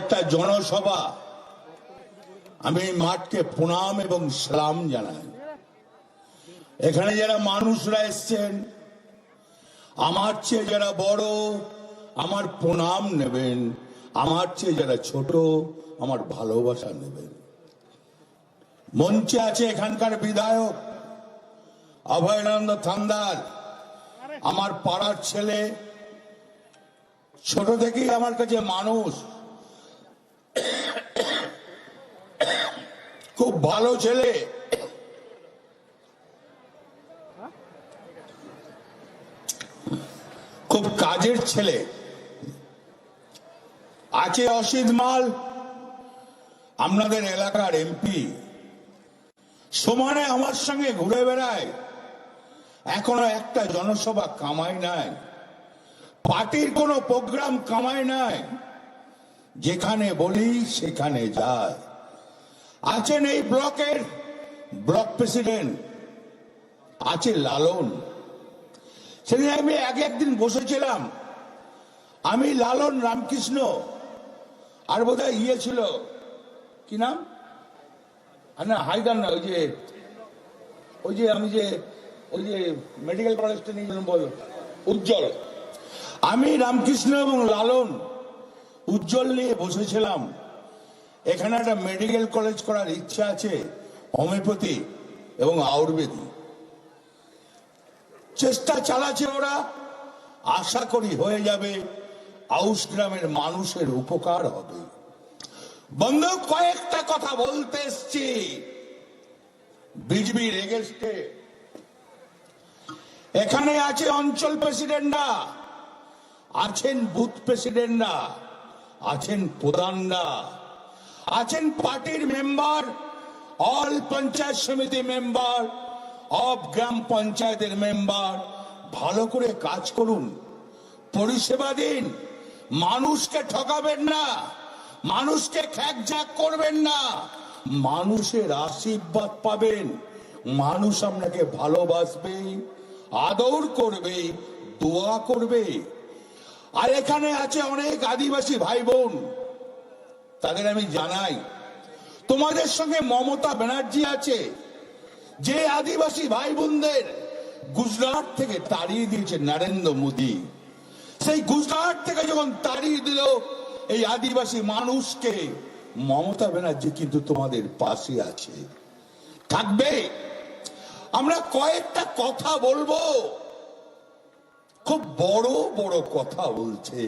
একটা জনসভা, আমি মাঠকে প্রণাম এবং সালাম জানাই। এখানে যারা মানুষরা এসছেন, আমার চেয়ে যারা বড় আমার প্রণাম নেবেন, আমার চেয়ে যারা ছোট আমার ভালোবাসা নেবেন। মঞ্চে আছে এখানকার বিধায়ক অভয়ানন্দ থান্দার, আমার পাড়ার ছেলে, ছোট থেকেই আমার কাছে মানুষ, খুব ভালো ছেলে। খুব কাজের ছেলে। আছে অসিত মাল, আপনাদের এলাকার এমপি, সমানে আমার সঙ্গে ঘুরে বেড়ায়, এখনো একটা জনসভা কামাই নাই, পার্টির কোনো প্রোগ্রাম কামাই নাই, যেখানে বলি সেখানে যায়। আছেন এই ব্লকের ব্লক প্রেসিডেন্ট, আছে লালন। সেদিন আমি একদিন বসেছিলাম, আমি, লালন, রামকৃষ্ণ, আর বোধহয় ছিল, কি নাম, না হায়দার না, ওই যে আমি ওই যে মেডিকেল কলেজটা নিয়ে বলো, উজ্জ্বল। আমি, রামকৃষ্ণ এবং লালন উজ্জ্বল নিয়ে বসেছিলাম। এখানে একটা মেডিকেল কলেজ করার ইচ্ছা আছে, হোমিওপ্যাথি এবং আয়ুর্বেদিক। চেষ্টা চালাচ্ছে ওরা, আশা করি হয়ে যাবে, আউশ গ্রামের মানুষের উপকার হবে। বন্ধু, কয়েকটা কথা বলতে এসছি বিজেপির এগেস্টে। এখানে আছে অঞ্চল প্রেসিডেন্টরা, আছেন বুথ প্রেসিডেন্টরা, আছেন প্রধানরা, আছেন পার্টির মেম্বার, অল পঞ্চায়েত সমিতি মেম্বার, অব গ্রাম পঞ্চায়েতের মেম্বার। ভালো করে কাজ করুন, পরিষেবা দিন, মানুষকে ঠকাবেন না, মানুষকে খ্যাকঝাক করবেন না, মানুষের আশীর্বাদ পাবেন, মানুষ আপনাকে ভালোবাসবে, আদর করবে, দোয়া করবে। আর এখানে আছে অনেক আদিবাসী ভাই বোন, তাদের আমি জানাই, তোমাদের সঙ্গে মমতা ব্যানার্জি আছে, যে আদিবাসী ভাই বোনদের গুজরাট থেকে তাড়িয়ে দিয়েছে নরেন্দ্র মোদী। সেই গুজরাট থেকে যখন তাড়িয়ে দিল এই আদিবাসী মানুষকে, মমতা ব্যানার্জি কিন্তু তোমাদের পাশে আছে, থাকবে। আমরা কয়েকটা কথা বলবো, খুব বড় বড় কথা বলছে।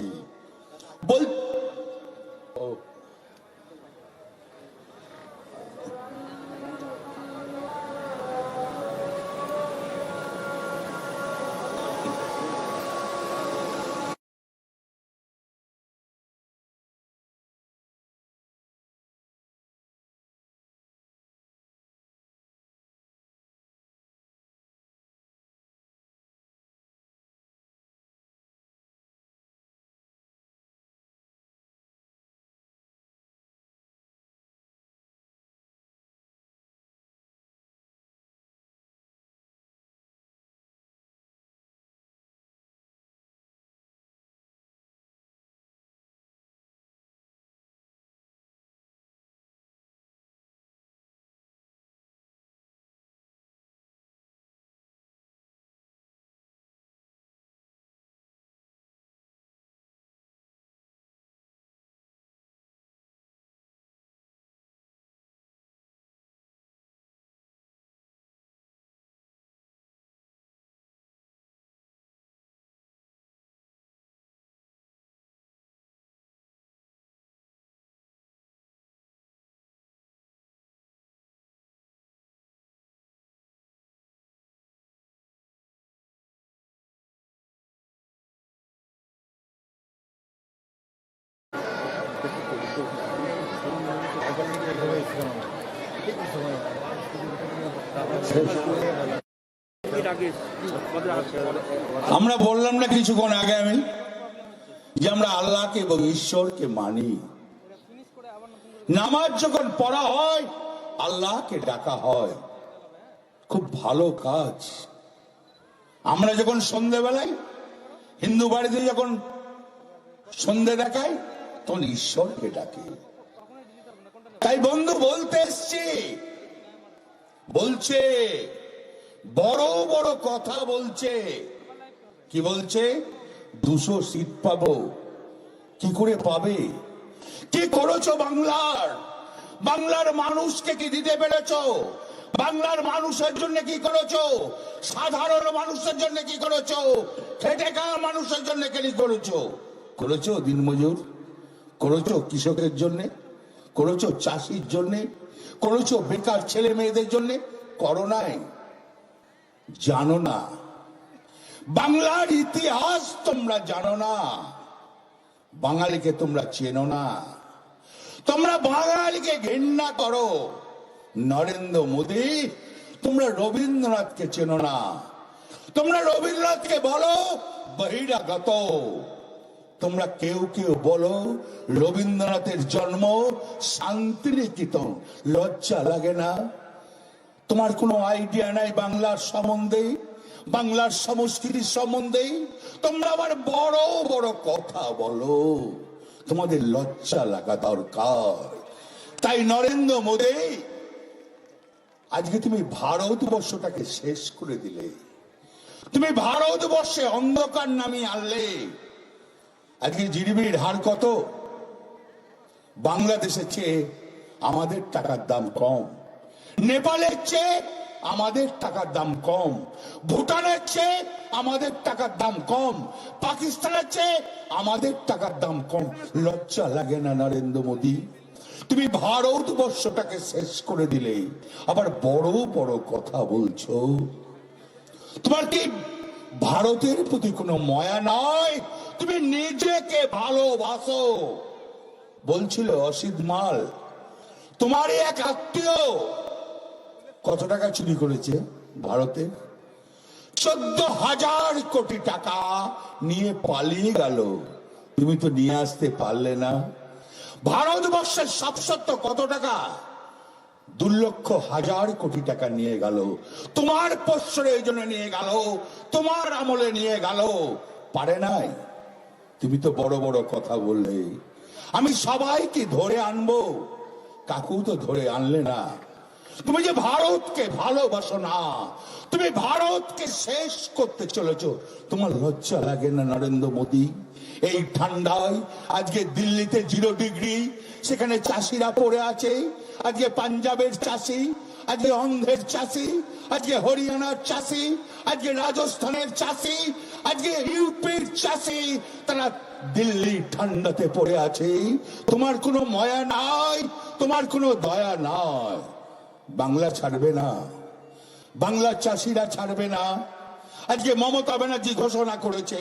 আমরা বললাম না কিছুক্ষণ আগে আমি, যে আমরা আল্লাহকে এবং ঈশ্বরকে মানি। নামাজ যখন পড়া হয় আল্লাহকে ডাকা হয়, খুব ভালো কাজ। আমরা যখন সন্ধ্যেবেলায় হিন্দু বাড়িতে যখন সন্ধ্যে দেখাই, তখন ঈশ্বরকে ডাকে। তাই বন্ধু বলতে এসছি, বলছে বড় বড় কথা বলছে। কি বলছে? 200 সিট পাবো। কি করে পাবে? কি করেছো বাংলার? বাংলার মানুষকে কি দিতে পেরেছো? বাংলার মানুষের জন্য কি করেছো? সাধারণ মানুষের জন্য কি করেছো? খেটে খাওয়া মানুষের জন্য কি করেছো? করেছো দিনমজুর? করেছো কৃষকের জন্য? করেছো চাষির জন্য? করেছো বেকার ছেলে মেয়েদের জন্য? করো নাই? জানো না? বাংলার ইতিহাস তোমরা জানো না। বাঙালিকে তোমরা চেনো না। তোমরা বাঙালিকে ঘৃণা করো। নরেন্দ্র মোদী, তোমরা রবীন্দ্রনাথকে চেনো না। তোমরা রবীন্দ্রনাথকে বলো বহিরাগত। তোমরা কেউ কেউ বলো রবীন্দ্রনাথের জন্ম শান্তিনিকেতন। লজ্জা লাগে না? তোমার কোনো আইডিয়া নাই বাংলার সম্বন্ধে, বাংলার সংস্কৃতির সম্বন্ধে? তোমরা আবার বড় বড় কথা বলো। তোমাদের লজ্জা লাগা দরকার। তাই নরেন্দ্র মোদী, আজকে তুমি ভারতবর্ষটাকে শেষ করে দিলে। তুমি ভারতবর্ষে অন্ধকার নামিয়ে আনলে। আজকে জিডিপির হার কত? বাংলাদেশের চেয়ে আমাদের টাকার দাম কম, নেপালের চেয়ে আমাদের টাকার দাম কম, ভুটানের চেয়ে আমাদের টাকার দাম কম, পাকিস্তানের চেয়ে আমাদের টাকার দাম কম। লজ্জা লাগে না নরেন্দ্র মোদী? তুমি ভারতবর্ষটাকে শেষ করে দিলে, আবার বড় বড় কথা বলছো। তোমার কি ভারতের প্রতি কোনো মায়া নয়? তুমি নিজেকে ভালোবাসো। বলছিল অসিত মাল, তোমারই এক আত্মীয় কত টাকা চুরি করেছে ভারতে? 14,000 কোটি টাকা নিয়ে পালিয়ে গেল। তুমি তো নিয়ে আসতে পারলে না। ভারতবর্ষের সাবসত্ব কত টাকা? 2,00,000 কোটি টাকা নিয়ে গেল। তোমার প্রশ্রয় এই জন্য নিয়ে গেল, তোমার আমলে নিয়ে গেল। পারে নাই? তুমি তো বড় বড় কথা বললে আমি সবাইকে ধরে আনবো। কাকু তো ধরে আনলে না। তুমি যে ভারতকে ভালোবাসো না, তুমি ভারতকে শেষ করতে চলেছো। তোমার লজ্জা লাগে না নরেন্দ্র মোদী? এই ঠান্ডায় আজকে দিল্লিতে 0 ডিগ্রি, সেখানে চাষিরা পড়ে আছে। আজকে পাঞ্জাবের চাষি, আজকে অন্ধ্রের চাষি, আজকে হরিয়ানার চাষি, আজকে রাজস্থানের চাষি, আজকে ইউপির চাষি, তারা দিল্লি ঠান্ডাতে পড়ে আছে। তোমার কোনো মায়া নাই, তোমার কোনো দয়া নাই। বাংলা ছাড়বে না, বাংলার চাষিরা ছাড়বে না। আজকে মমতা ব্যানার্জি ঘোষণা করেছে,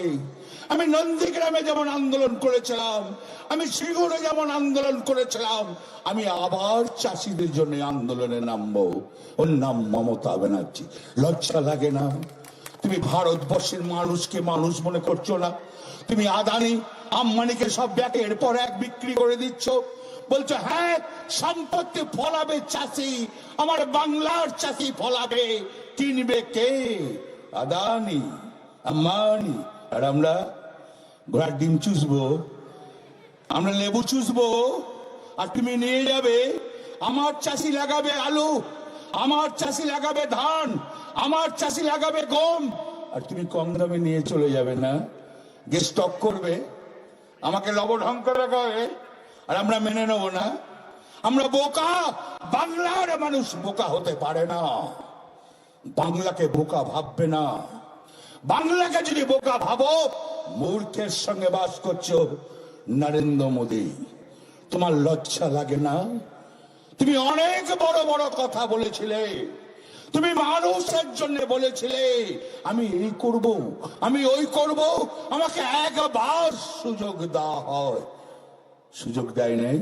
আমি নন্দীগ্রামে যেমন আন্দোলন করেছিলাম, আমি সিঙ্গুরে যেমন আন্দোলন করেছিলাম, আমি আবার চাষিদের জন্য আন্দোলনে নামবো। ওর নাম মমতা ব্যানার্জি। লজ্জা লাগে না? তুমি ভারতবর্ষের মানুষকে মানুষ মনে করছো না? তুমি আদানি আম্বানিকে সব ব্যাকের পর এক বিক্রি করে দিচ্ছ। বলছো হ্যাঁ সম্পত্তি ফলাবে চাষি, আমার বাংলার চাষি ফলাবে। কিনবে কে? আদানি আম্বানি। আর আমরা ঘোড়ার ডিম চুষবো, আমরা লেবু চুষবো, আর তুমি নিয়ে যাবে। আমার চাষি লাগাবে আলু, আমার চাষি লাগাবে ধান, আমার চাষি লাগাবে গম, আর তুমি কম দামে নিয়ে চলে যাবে না? গে স্টক করবে, আমাকে লবঢং করে রাখাবে, আর আমরা মেনে নেব না? আমরা বোকা? বাংলার মানুষ বোকা হতে পারে না। বাংলাকে বোকা ভাববে না। বাংলাকে যদি বোকা ভাবো, মূর্খের সঙ্গে বাস করছো নরেন্দ্র মোদী। তোমার লজ্জা লাগে না? তুমি অনেক বড় বড় কথা বলেছিলে, তুমি মানুষের জন্য বলেছিলে আমি এই করব, আমি ওই করব, আমাকে একবার সুযোগ দেওয়া হয়। সুযোগ দেয় নাই।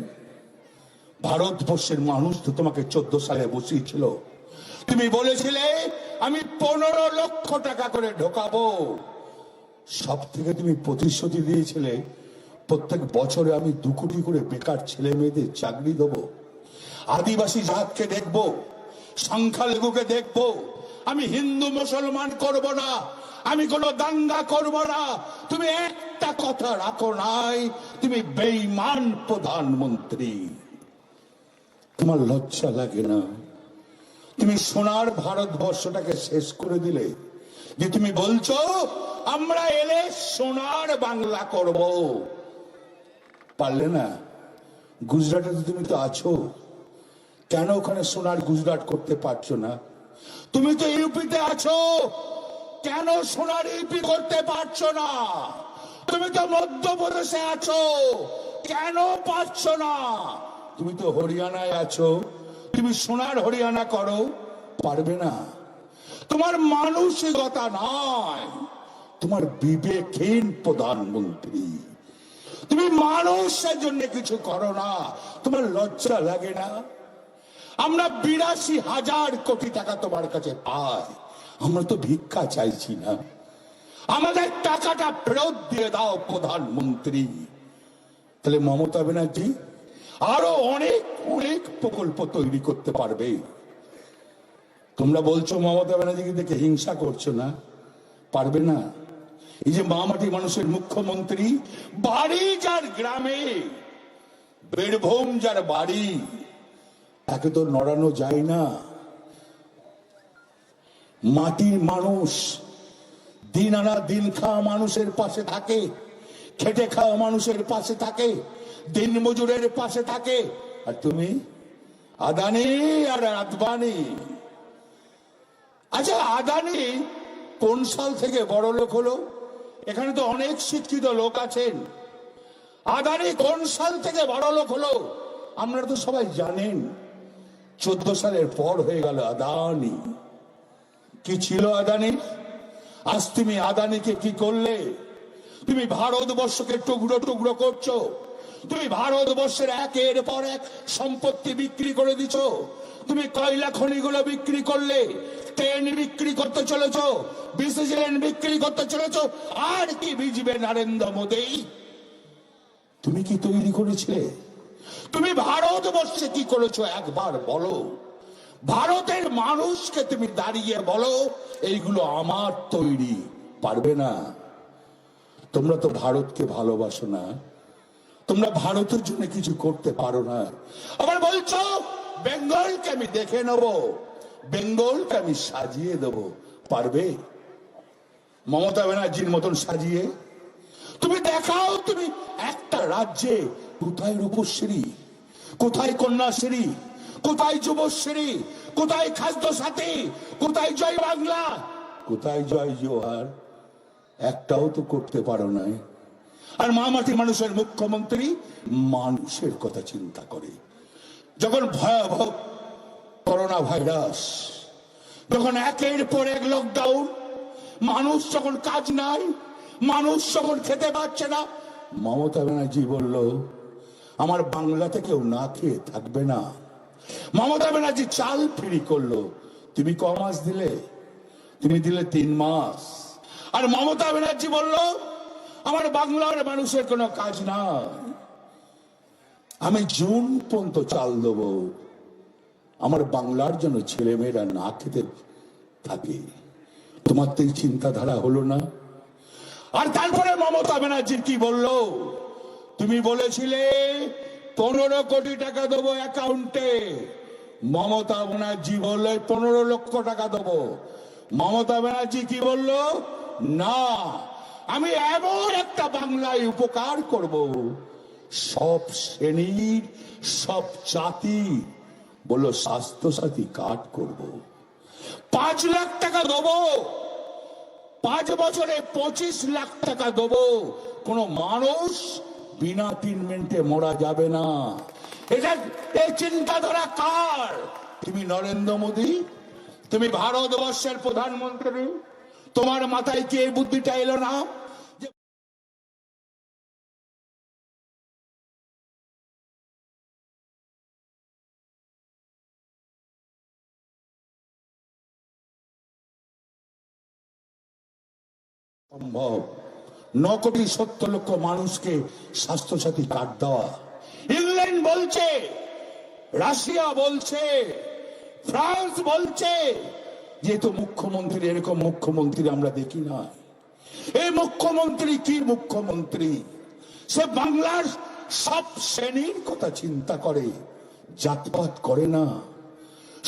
ভারতবর্ষের মানুষ তো তোমাকে 14 সালে বসিয়েছিল। তুমি বলেছিলে আমি 15 লক্ষ টাকা করে ঢোকাবো। সব থেকে তুমি প্রতিশ্রুতি দিয়েছিলে প্রত্যেক বছরে আমি 2 কোটি করে বেকার ছেলে মেয়েদের চাকরি দেবো, আদিবাসী জাতকে দেখবো, সংখ্যালঘুকে দেখবো। আমি হিন্দু মুসলমান করব না, আমি কোনো দাঙ্গা করব না। তুমি একটা কথা রাখো নাই, তুমি বেঈমান প্রধানমন্ত্রী। তোমার লজ্জা লাগে না? তুমি সোনার ভারতবর্ষটাকে শেষ করে দিলে। যে তুমি বলছো আমরা এলে সোনার বাংলা করব, পারলে না? গুজরাটে তুমি তো আছো, কেন ওখানে সোনার গুজরাট করতে পারছো না? তুমি তো ইউপিতে আছো, কেন সোনার ইউপি করতে পারছো না? তুমি তো মধ্যপ্রদেশে আছো, কেন পারছো না? তুমি তো হরিয়ানায় আছো, তুমি সোনার হরিয়ানা করো, পারবে না? তোমার মানসিকতা নয়, তোমার বিবেকহীন প্রধানমন্ত্রী। তুমি মানুষের জন্য কিছু করো না, তোমার লজ্জা লাগে না? আমরা 82,000 কোটি টাকা তোমার কাছে পাই, আমরা তো ভিক্ষা চাইছি না। আমাদের টাকাটা ফেরত দিয়ে দাও প্রধানমন্ত্রী। তাহলে মমতা ব্যানার্জি আরো অনেক অনেক প্রকল্প তৈরি করতে পারবে। তোমরা বলছো মমতা ব্যানার্জিকে দেখে হিংসা করছো না, পারবে না? এই যে মামাটি মানুষের মুখ্যমন্ত্রী, বাড়ি যার গ্রামে, বীরভূম যার বাড়ি, তাকে তো নড়ানো যায় না। মাটির মানুষ, দিন আনা দিন খাওয়া মানুষের পাশে থাকে, খেটে খাওয়া মানুষের পাশে থাকে, দিন মজুরের পাশে থাকে। আর তুমি আদানি আর আদবানি। আচ্ছা, আদানি কোন সাল থেকে বড় লোক হলো? এখানে তো অনেক শিক্ষিত লোক আছেন। আদানি কোন সাল থেকে বড় লোক হলো? আপনারা তো সবাই জানেন। 14 সালের পর হয়ে গেল আদানি। কি ছিল আদানি? আজ তুমি আদানিকে কি করলে? তুমি ভারতবর্ষকে টুকরো টুকরো করছো। তুমি ভারতবর্ষের একের পর এক সম্পত্তি বিক্রি করে দিচ্ছ। তুমি কয়লা খনিগুলো বিক্রি করলে, ট্রেন বিক্রি করতে চলেছ, বিসিসিএল বিক্রি করতে চলেছ। আর কি ভিজবে নরেন্দ্র মোদী? তুমি কি তৈরি করেছিলে? তুমি ভারতবর্ষে কি করেছো একবার বলো। ভারতের মানুষকে তুমি দাঁড়িয়ে বলো এইগুলো আমার তৈরি, পারবে না? তোমরা তো ভারতকে ভালোবাসো না, তোমরা ভারতের জন্য কিছু করতে পারো না। আবার বলছো বেঙ্গলকে আমি দেখে নেব, বেঙ্গলকে আমি সাজিয়ে দেব, পারবে? মমতা ব্যানার্জির মতন সাজিয়ে তুমি দেখাও। তুমি একটা রাজ্যে কোথায় রূপশ্রী, কোথায় কন্যাশ্রী, কোথায় যুবশ্রী, কোথায় খাদ্য সাথী, কোথায় জয় বাংলা, কোথায় জয় জোহার? একটাও তো করতে পারো না। আর মামাটি মানুষের মুখ্যমন্ত্রী মানুষের কথা চিন্তা করে। যখন ভয়াবহ করোনা ভাইরাস, যখন একের পর এক লকডাউন, মানুষ যখন কাজ নাই, মানুষ যখন খেতে পাচ্ছে না, মমতা ব্যানার্জি বলল আমার বাংলাতে কেউ না খেয়ে থাকবে না। মমতা ব্যানার্জি চাল ফ্রি করলো। তুমি ক মাস দিলে? তুমি দিলে 3 মাস। আর মমতা ব্যানার্জি বলল আমার বাংলার মানুষের কোনো কাজ নাই, আমি জুন পর্যন্ত চাল দেবো, আমার বাংলার জন্য ছেলেমেয়েরা না খেতে থাকে। তোমার তো এই চিন্তাধারা হলো না। আর তারপরে মমতা ব্যানার্জি কি বলল? তুমি বলেছিলে 15 কোটি টাকা দেবো অ্যাকাউন্টে। মমতা ব্যানার্জি বলল 15 লক্ষ টাকা দেবো। মমতা ব্যানার্জি কি বলল? না, আমি এমন একটা বাংলায় উপকার করব, সব শ্রেণীর সব জাতি। বললো স্বাস্থ্য সাথী কার্ড করব, 5 লাখ টাকা দেবো, 5 বছরে 25 লাখ টাকা দেবো। কোন মানুষ বিনা ট্রিটমেন্টে মরা যাবে না। এটা এই চিন্তাধারা কার? তুমি নরেন্দ্র মোদী, তুমি ভারতবর্ষের প্রধানমন্ত্রী, তোমার মাথায় কি এই বুদ্ধিটা এলো না? সম্ভব 9,70,00,000 মানুষকে স্বাস্থ্যসাথী কার্ড দেওয়া। ইংল্যান্ড বলছে, রাশিয়া বলছে, ফ্রান্স বলছে। যেহেতু মুখ্যমন্ত্রী, এরকম মুখ্যমন্ত্রী আমরা দেখি না। এই মুখ্যমন্ত্রী কি মুখ্যমন্ত্রী? সে বাংলার সব শ্রেণীর কথা চিন্তা করে, জাতপাত করে না।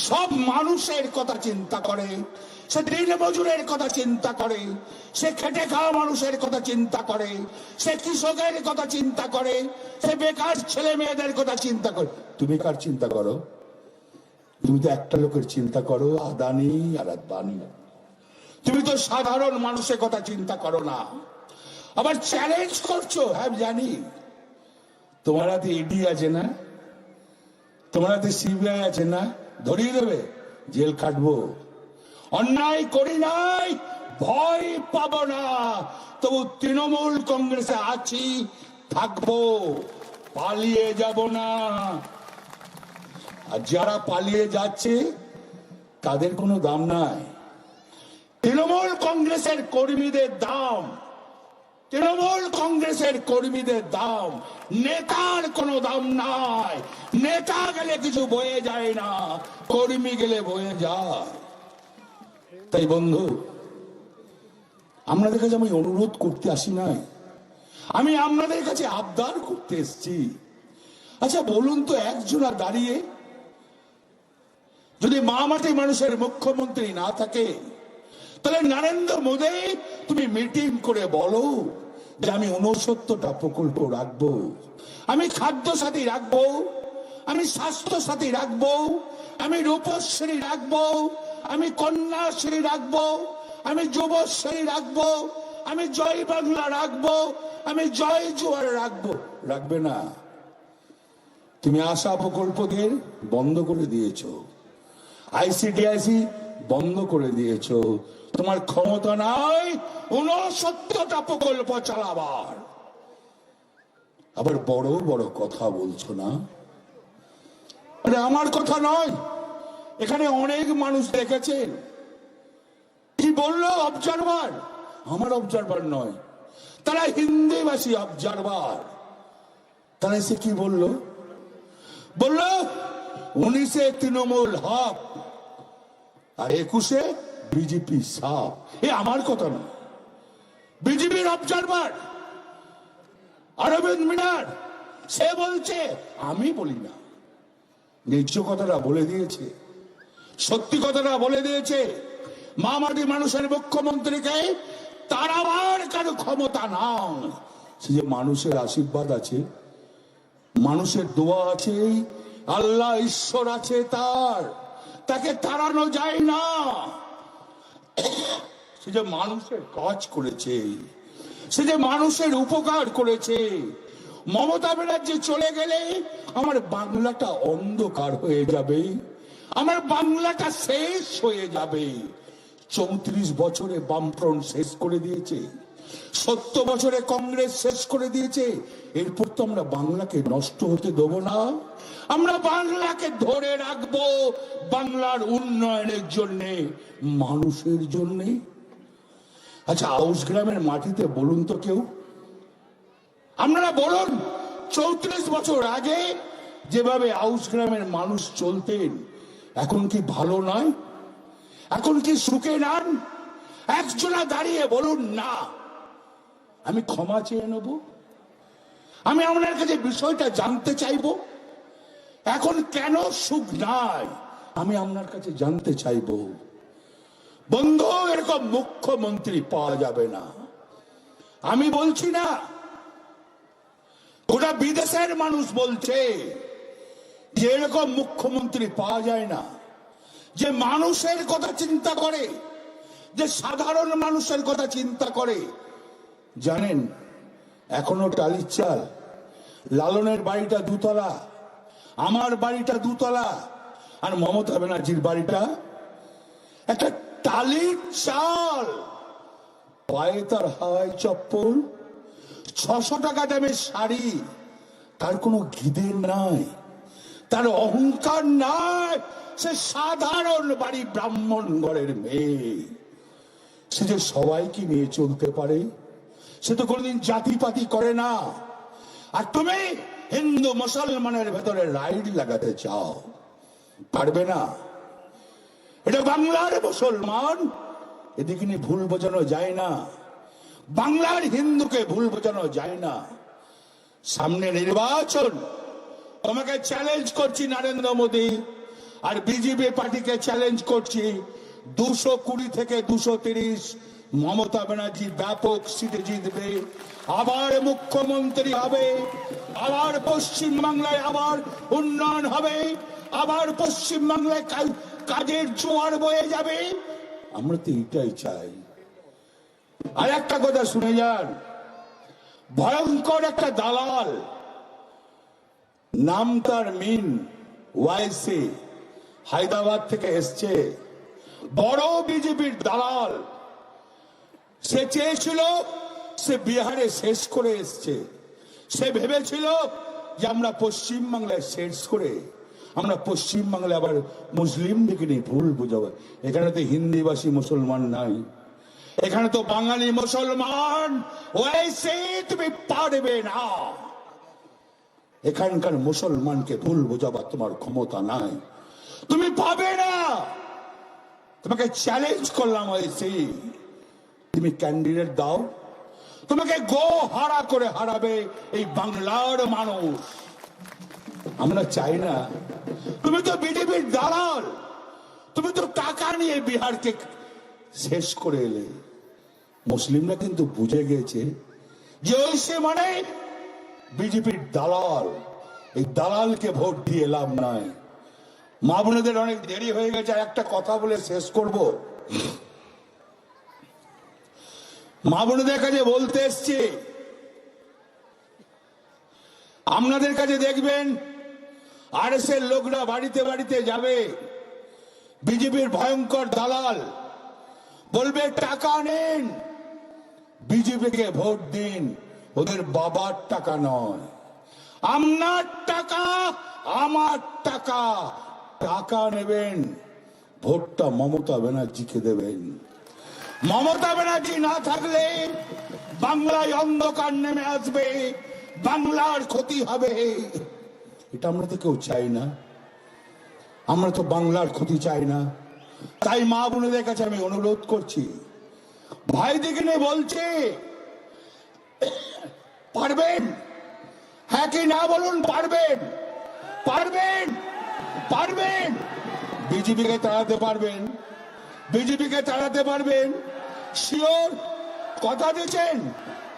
সব মানুষের কথা চিন্তা করে। সে দিন মজুরের কথা চিন্তা করে, সে খেটে খাওয়া মানুষের কথা চিন্তা করে, সে কৃষকের কথা চিন্তা করে, সে বেকার ছেলে মেয়েদের কথা চিন্তা করে। তুমি কার চিন্তা করো? তুমি তো একটা লোকের চিন্তা করো, আদানি আর আদানি। তুমি তো সাধারণ মানুষের কথা চিন্তা করো না। আবার চ্যালেঞ্জ করছো। হ্যাঁ জানি, তোমার হাতে ইডি আছে না, তোমার হাতে সিবিআই আছে না, ধরিয়ে দেবে, জেল কাটবো। অন্যায় করি নাই, ভয় পাবো না। তবু তৃণমূল কংগ্রেসে আছি, থাকবো, পালিয়ে যাব না। আর যারা পালিয়ে যাচ্ছে তাদের কোনো দাম নাই। তৃণমূল কংগ্রেসের কর্মীদের দাম, তৃণমূল কংগ্রেসের কর্মীদের দাম, নেতার কোনো দাম নাই। নেতা গেলে কিছু বয়ে যায় না, কর্মী গেলে বয়ে যায়। তাই বন্ধু, আপনাদের কাছে আমি অনুরোধ করতে আসি নাই, আমি আপনাদের কাছে আবদার করতে এসেছি। আচ্ছা বলুন তো, একজনা দাঁড়িয়ে যদি মা মাটি মানুষের মুখ্যমন্ত্রী না থাকে, তাহলে নরেন্দ্র মোদী তুমি মিটিং করে বলো যে আমি 69টা প্রকল্প রাখবো, আমি খাদ্য সাথী রাখবো, আমি স্বাস্থ্য সাথী রাখবো, আমি রূপশ্রী রাখবো, আমি কন্যাশ্রী রাখবো, আমি যুবশ্রী রাখবো, আমি জয় বাংলা রাখবো, আমি জয় জোয়ার রাখবো। রাখবে না। তুমি আশা প্রকল্পদের বন্ধ করে দিয়েছো, আইসিডিআইসি বন্ধ করে দিয়েছো। তোমার ক্ষমতা নাই 69টা প্রকল্প চালাবার। আবার বড় বড় কথা বলছো না। আরে আমার কথা নয়, এখানে অনেক মানুষ দেখেছেন। কি বললো? অবজারভার। আমার অবজারভার নয়, তারা হিন্দিভাষী অবজারভার। তারা এসে কি বললো? বললো 19-এ তৃণমূল হক আর 21-এ বিজেপি সাপ। এ আমার কথা নয়, বিজেপির অবজারভার অরবিন্দ মিনার সে বলছে, আমি বলি না। নিজ কথাটা বলে দিয়েছে, সত্যি কথাটা বলে দিয়েছে। মামাটি মানুষের মুখ্যমন্ত্রীকে তাড়াবার কারো ক্ষমতা নাই। সে যে মানুষের আশীর্বাদ আছে, মানুষের দোয়া আছে, আল্লাহ ঈশ্বর আছে তার, তাকে তাড়ানো যায় না। সে যে মানুষের কাজ করেছে, সে যে মানুষের উপকার করেছে। মমতা ব্যানার্জি চলে গেলে আমার বাংলাটা অন্ধকার হয়ে যাবে, আমার বাংলাটা শেষ হয়ে যাবে। 34 বছরে বামফ্রন্ট শেষ করে দিয়েছে, 70 বছরে কংগ্রেস শেষ করে দিয়েছে। এরপর তো আমরা বাংলাকে নষ্ট হতে দেব না, আমরা বাংলাকে ধরে রাখবো বাংলার উন্নয়নের জন্য, মানুষের জন্য। আচ্ছা আউশ গ্রামের মাটিতে বলুন তো কেউ, আপনারা বলুন 34 বছর আগে যেভাবে আউশ গ্রামের মানুষ চলতেন, এখন কি ভালো নয়? এখন কি সুখে নান? একজনা দাঁড়িয়ে বলুন না। আমি ক্ষমা চেয়ে নেব, আমি আপনার কাছে বিষয়টা জানতে চাইবো। এখন কেন সুখ নাই আমি আপনার কাছে জানতে চাইবো। বন্ধু, এরকম মুখ্যমন্ত্রী পাওয়া যাবে না। আমি বলছি না, গোটা বিদেশের মানুষ বলছে যে এরকম মুখ্যমন্ত্রী পাওয়া যায় না, যে মানুষের কথা চিন্তা করে, যে সাধারণ মানুষের কথা চিন্তা করে। জানেন, এখনো টালির চাল, লালনের বাড়িটা 2 তলা, আমার বাড়িটা 2 তলা, আর মমতা ব্যানার্জির বাড়িটা একটা টালির চাল। পায়ে তার হাওয়াই চপ্পল, 600 টাকা দামের শাড়ি। তার কোনো গিদের নাই, তার অহংকার নাই। সে সাধারণ বাড়ি, ব্রাহ্মণ ঘরের মেয়ে। সে যে সবাইকে নিয়ে চলতে পারে, সে তো কোনদিন জাতিপাতি করে না। আর তুমি হিন্দু মুসলমানের ভেতরে রাইড লাগাতে চাও, পারবে না। এটা বাংলার মুসলমান, এদিকে ভুল বোঝানো যায় না। বাংলার হিন্দুকে ভুল বোঝানো যায় না। সামনে নির্বাচন, তোমাকে চ্যালেঞ্জ করছি নরেন্দ্র মোদী আর বিজেপি পার্টিকে চ্যালেঞ্জ করছি, 220 থেকে 230 মমতা ব্যানার্জি ব্যাপক সিটে জিতবে, আবার মুখ্যমন্ত্রী হবে, আবার পশ্চিমবাংলায় আবার উন্নয়ন হবে, আবার পশ্চিমবাংলায় কাজের জোয়ার বয়ে যাবে। আমরা তো এটাই চাই। আর একটা কথা শুনে যান, ভয়ঙ্কর একটা দালাল, নাম তার মিন ওয়াইসি, হায়দ্রাবাদ থেকে এসছে, বড় বিজেপির দালাল। সে চেয়েছিল, সে বিহারে শেষ করে এসছে। সে ভেবেছিল যে আমরা পশ্চিমবাংলায় শেষ করে আমরা পশ্চিমবাংলায় আবার মুসলিমদেরকে নিয়ে ভুল বুঝাবো। এখানে তো হিন্দিভাষী মুসলমান নাই, এখানে তো বাঙালি মুসলমান। ওয়াইসি তুমি পারবে না, এখানকার মুসলমানকে ভুল বোঝাবার তোমার ক্ষমতা নাই, তুমি পাবে না। তোমাকে চ্যালেঞ্জ করলাম ওয়াইসি, তুমি ক্যান্ডিডেট দাও, তোমাকে গো হারা করে হারাবে এই বাংলার মানুষ। আমরা চাই না। তুমি তো বিজেপির দালাল, তুমি তো টাকা নিয়ে বিহারকে শেষ করে এলে। মুসলিমরা কিন্তু বুঝে গেছে যে ওইসে মানে বিজেপির দালাল। এই দালালকে ভোট দিয়ে লাভ নাই। মা বোনেদের অনেক দেরি হয়ে গেছে, একটা কথা বলে শেষ করব। মা বোনেদের কাছে বলতে এসছি, আপনাদের কাছে দেখবেন আরএস এর লোকরা বাড়িতে বাড়িতে যাবে, বিজেপির ভয়ঙ্কর দালাল বলবে টাকা নেন, বিজেপিকে ভোট দিন। ওদের বাবার টাকা নয়, আপনার টাকা, আমার টাকা। টাকা নেবেন, ভোটটা মমতা ব্যানার্জিকে দেবেন। মমতা ব্যানার্জি না থাকলে বাংলায় অন্ধকার নেমে আসবে, বাংলার ক্ষতি হবে। এটা আমরা তো কেউ চাই না, আমরা তো বাংলার ক্ষতি চাই না। তাই মা বোনেদের কাছে আমি অনুরোধ করছি, ভাই দিকে নিয়ে বলছে, পারবেন? হ্যাঁ কি না বলুন? পারবেন? পারবেন? পারবেন? বিজেপিকে তাড়াতে পারবেন? বিজেপিকে তাড়াতে পারবেন? শিওর? কথা দিচ্ছেন?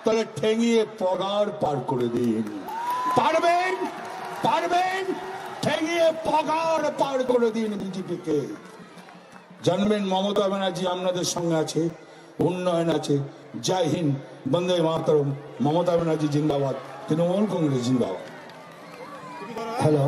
তাহলে ঠেঙিয়ে পগার পার করে দিন। পারবেন? পারবেন? ঠেঙিয়ে পগার পার করে দিন বিজেপিকে। জানবেন মমতা ব্যানার্জি আপনাদের সঙ্গে আছে, উন্নয়ন আছে। জয় হিন্দ, বন্দে মাতরম। মমতা ব্যানার্জি জিন্দাবাদ, তৃণমূল কংগ্রেস জিন্দাবাদ। হ্যালো।